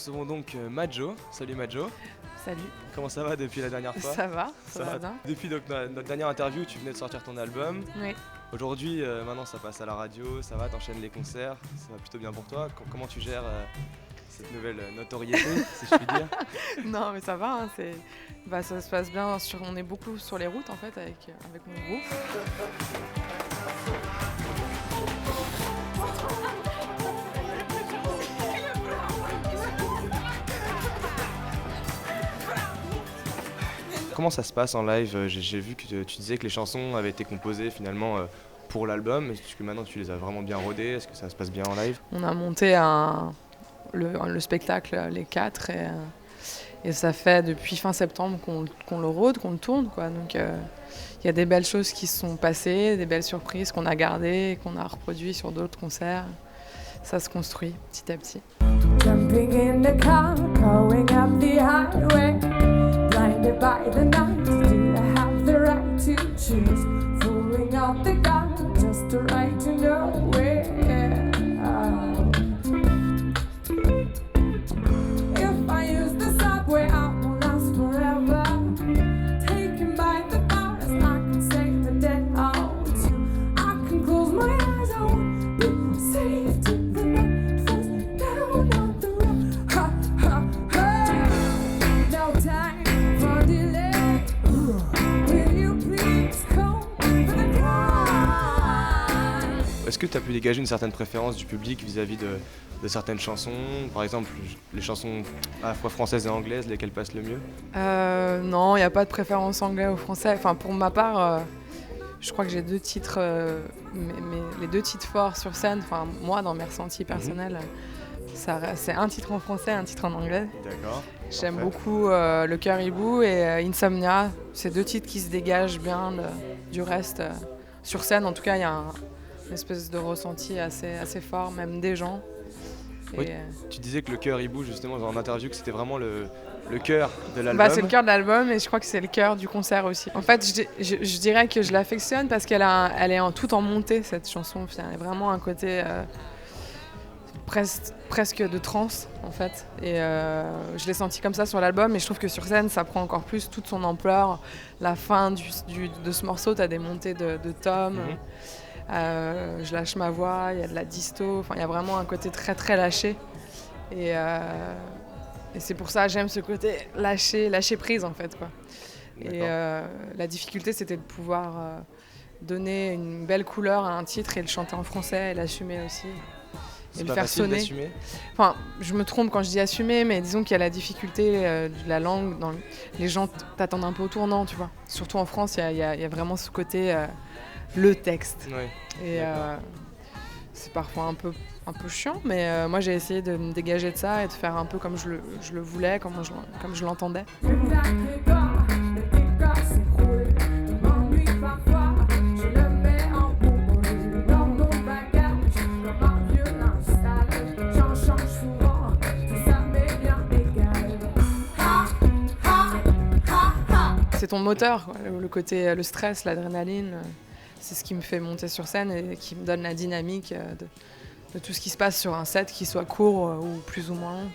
recevons donc Madjo. Salut Madjo. Salut. Comment ça va depuis la dernière fois? Ça va bien. Depuis donc, notre dernière interview, tu venais de sortir ton album. Oui. Aujourd'hui, maintenant ça passe à la radio, ça va, t'enchaînes les concerts, ça va plutôt bien pour toi. Comment tu gères cette nouvelle notoriété, si je puis dire? Non mais ça va, hein, ça se passe bien. On est beaucoup sur les routes en fait avec mon groupe. Comment ça se passe en live? J'ai vu que tu disais que les chansons avaient été composées finalement pour l'album. Est-ce que maintenant tu les as vraiment bien rodées? Est-ce que ça se passe bien en live? On a monté le spectacle, les 4, et ça fait depuis fin septembre qu'on le rôde, qu'on le tourne, quoi. Donc il y a des belles choses qui se sont passées, des belles surprises qu'on a gardées, qu'on a reproduites sur d'autres concerts. Ça se construit petit à petit. Jumping in the car, going up the highway. Blinded by the night, do I have the right to choose? Fooling out the guy, just the right to know where. If I use the subway, I won't last forever. Taken by the bars, I can save the day out too. I can close my eyes, I won't be safe to the night falls down on the road. Ha ha ha! No time for delay. Will you please come for the climb? Est-ce que tu as pu dégager une certaine préférence du public vis-à-vis de certaines chansons? Par exemple, les chansons à la fois françaises et anglaises, lesquelles passent le mieux? Non, il n'y a pas de préférence anglais ou français. Enfin, pour ma part, je crois que j'ai 2 titres, mais les 2 titres forts sur scène, enfin, moi, dans mes ressentis personnels, c'est un titre en français, un titre en anglais. D'accord. J'aime Parfait. beaucoup Le Cœur Hibou et Insomnia. C'est 2 titres qui se dégagent bien du reste. Sur scène, en tout cas, il y a une espèce de ressenti assez fort, même des gens. Oui. Et, Tu disais que le cœur hibou, justement, dans l'interview, que c'était vraiment le cœur de l'album. c'est le cœur de l'album et je crois que c'est le cœur du concert aussi. En fait, je dirais que je l'affectionne parce qu'elle est tout en montée, cette chanson. Elle a vraiment un côté presque de trance, en fait. Et je l'ai senti comme ça sur l'album et je trouve que sur scène, ça prend encore plus toute son ampleur. La fin de ce morceau, tu as des montées de tomes. Je lâche ma voix, il y a de la disto, enfin il y a vraiment un côté très très lâché et c'est pour ça que j'aime ce côté lâcher prise en fait, quoi. Et la difficulté c'était de pouvoir donner une belle couleur à un titre et le chanter en français et l'assumer aussi et le faire sonner. D'assumer. Enfin, je me trompe quand je dis assumer, mais disons qu'il y a la difficulté de la langue, les gens t'attendent un peu au tournant, tu vois. Surtout en France, il y a vraiment ce côté le texte. Ouais. Et c'est parfois un peu chiant, mais moi j'ai essayé de me dégager de ça et de faire un peu comme je le voulais, comme je l'entendais. Le décor s'écroule, je m'ennuie parfois, je le mets en boule. Dans mon bagage, comme un vieux installé, j'en change souvent, tout ça m'est bien égal. Ha, ha, ha, ha. C'est ton moteur, quoi, le côté, le stress, l'adrénaline, c'est ce qui me fait monter sur scène et qui me donne la dynamique de tout ce qui se passe sur un set, qu'il soit court ou plus ou moins long.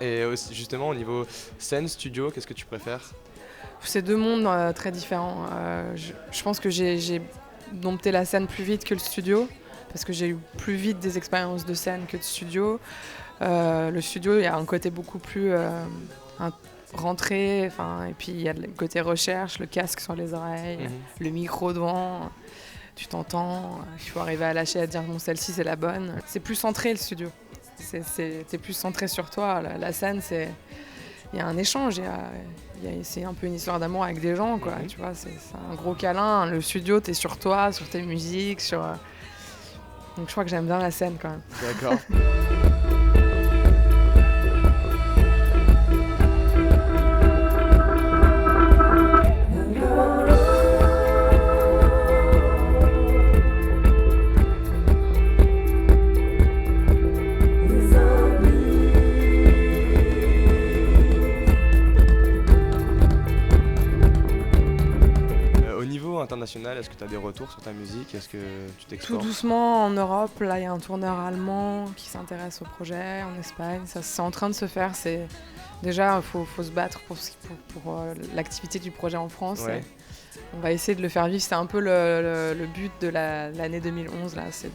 Et aussi, justement, au niveau scène, studio, qu'est-ce que tu préfères? C'est 2 mondes très différents. Je pense que j'ai dompté la scène plus vite que le studio, parce que j'ai eu plus vite des expériences de scène que de studio. Le studio, il y a un côté beaucoup plus rentré, et puis il y a le côté recherche, le casque sur les oreilles, le micro devant, tu t'entends, il faut arriver à lâcher, à dire bon, celle-ci c'est la bonne. C'est plus centré le studio, t'es plus centré sur toi. La scène, il y a un échange, c'est un peu une histoire d'amour avec des gens, quoi. Tu vois, c'est un gros câlin. Le studio, t'es sur toi, sur tes musiques, donc je crois que j'aime bien la scène quand même. D'accord. international, est-ce que tu as des retours sur ta musique? Est-ce que tu Tout t'exportes? doucement en Europe, là il y a un tourneur allemand qui s'intéresse au projet, en Espagne, ça c'est en train de se faire. Déjà, faut se battre pour l'activité du projet en France. Ouais. On va essayer de le faire vivre. C'est un peu le but de l'année 2011, là, c'est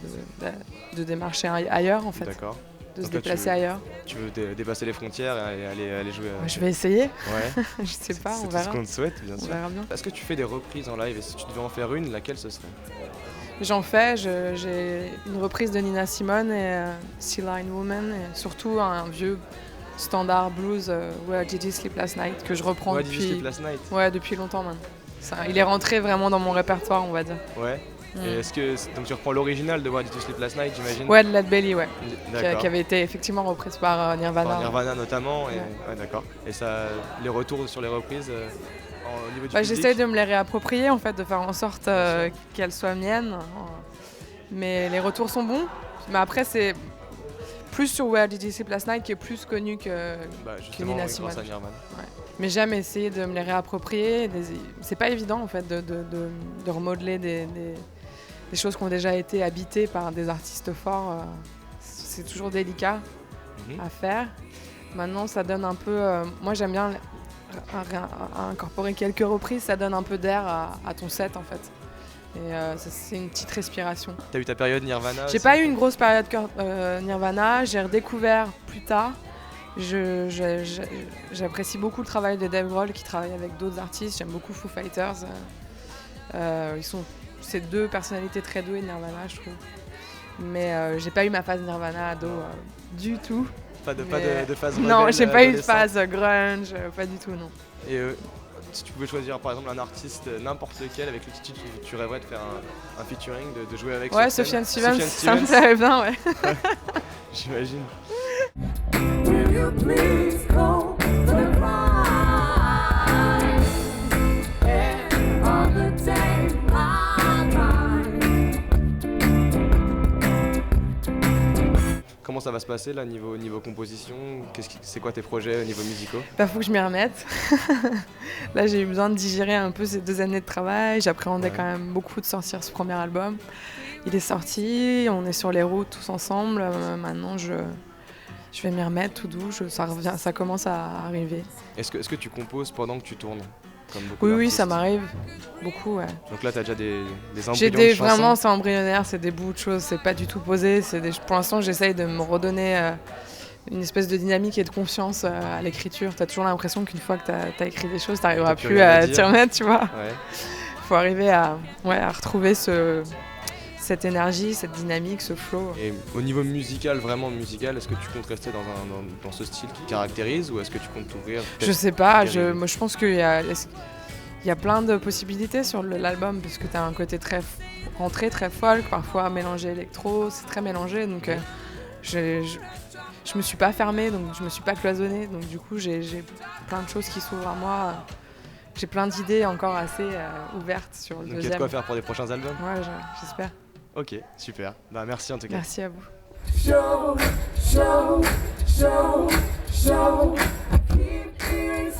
de démarcher ailleurs en fait, D'accord. de se Donc là, déplacer ailleurs. Tu veux dépasser les frontières et aller jouer Je vais essayer, Ouais, je sais pas, c'est on tout ce verra. qu'on te souhaite, bien On sûr. verra bien. Est-ce que tu fais des reprises en live et si tu devais en faire une, laquelle ce serait? J'en fais, j'ai une reprise de Nina Simone et Sea Lion Woman, et surtout un vieux standard blues, Where Did You Sleep Last Night, que je reprends Ouais, Did You depuis, Sleep Last Night. ouais, depuis longtemps maintenant. Il est rentré vraiment dans mon répertoire, on va dire. Ouais. Mm. Et est-ce que donc tu reprends l'original de Where Did You Sleep Last Night, j'imagine? Ouais, de Led Belly, ouais, D'accord. qui avait été effectivement reprise par Nirvana. Par Nirvana notamment. Et... Ouais. Ouais, d'accord. Et ça, les retours sur les reprises au niveau du Bah, public? j'essaye de me les réapproprier, en fait, de faire en sorte qu'elles soient miennes. Mais les retours sont bons. Mais après, c'est plus sur Where Did You Sleep Last Night qui est plus connu que Justement, Nina oui, Simone. grâce à Nirvana. Mais j'aime essayer de me les réapproprier. C'est pas évident en fait de remodeler des choses qui ont déjà été habitées par des artistes forts. C'est toujours délicat Mhm. à faire. Maintenant, ça donne un peu. Moi, j'aime bien incorporer quelques reprises. Ça donne un peu d'air à ton set en fait. Et c'est une petite respiration. T'as eu ta période Nirvana J'ai aussi? pas eu une grosse période Nirvana. J'ai redécouvert plus tard. J'apprécie beaucoup le travail de Dave Grohl qui travaille avec d'autres artistes. J'aime beaucoup Foo Fighters. C'est deux personnalités très douées de Nirvana, je trouve. Mais j'ai pas eu ma phase Nirvana ado du tout. Pas de phase Non, rebelle, j'ai pas eu de adolescente. phase grunge, pas du tout, non. Et si tu pouvais choisir par exemple un artiste, n'importe lequel, avec lequel tu rêverais de faire un featuring, de jouer avec Ouais, sur scène? Sufjan Stevens, ça me Stevens, plairait bien, ouais. j'imagine. Will you please call the crime and undertake my crime? Comment ça va se passer là niveau composition? C'est quoi tes projets au niveau musicaux? Bah, faut que je m'y remette. Là, j'ai eu besoin de digérer un peu ces 2 années de travail. J'appréhendais Ouais. quand même beaucoup de sortir ce premier album. Il est sorti, on est sur les routes tous ensemble. Maintenant, je vais m'y remettre tout doux. Ça commence à arriver. Est-ce que tu composes pendant que tu tournes comme beaucoup Oui, d'artistes? ça m'arrive beaucoup, ouais. Donc là, t'as déjà des embryons J'ai de chansons? vraiment, c'est embryonnaire, c'est des bouts de choses, c'est pas du tout posé. Pour l'instant, j'essaye de me redonner une espèce de dynamique et de confiance à l'écriture. T'as toujours l'impression qu'une fois que t'as écrit des choses, t'arriveras T'as plus plus rien à à dire. t'y remettre, tu vois. Ouais. Faut arriver à retrouver cette énergie, cette dynamique, ce flow. Et au niveau musical, vraiment musical, est-ce que tu comptes rester dans ce style qui te caractérise ou est-ce que tu comptes t'ouvrir? Je sais pas, dériver. moi je pense qu'il y a plein de possibilités sur l'album parce que t'as un côté très rentré, très folk, parfois mélangé électro, c'est très mélangé donc je me suis pas fermée, donc je me suis pas cloisonnée, donc du coup j'ai plein de choses qui s'ouvrent à moi. J'ai plein d'idées encore assez ouvertes sur le Donc il y a de deuxième. quoi faire pour les prochains albums? Ouais, j'espère. Ok, super. Bah merci en tout cas. Merci à vous. Show, show, show, show. I keep hearing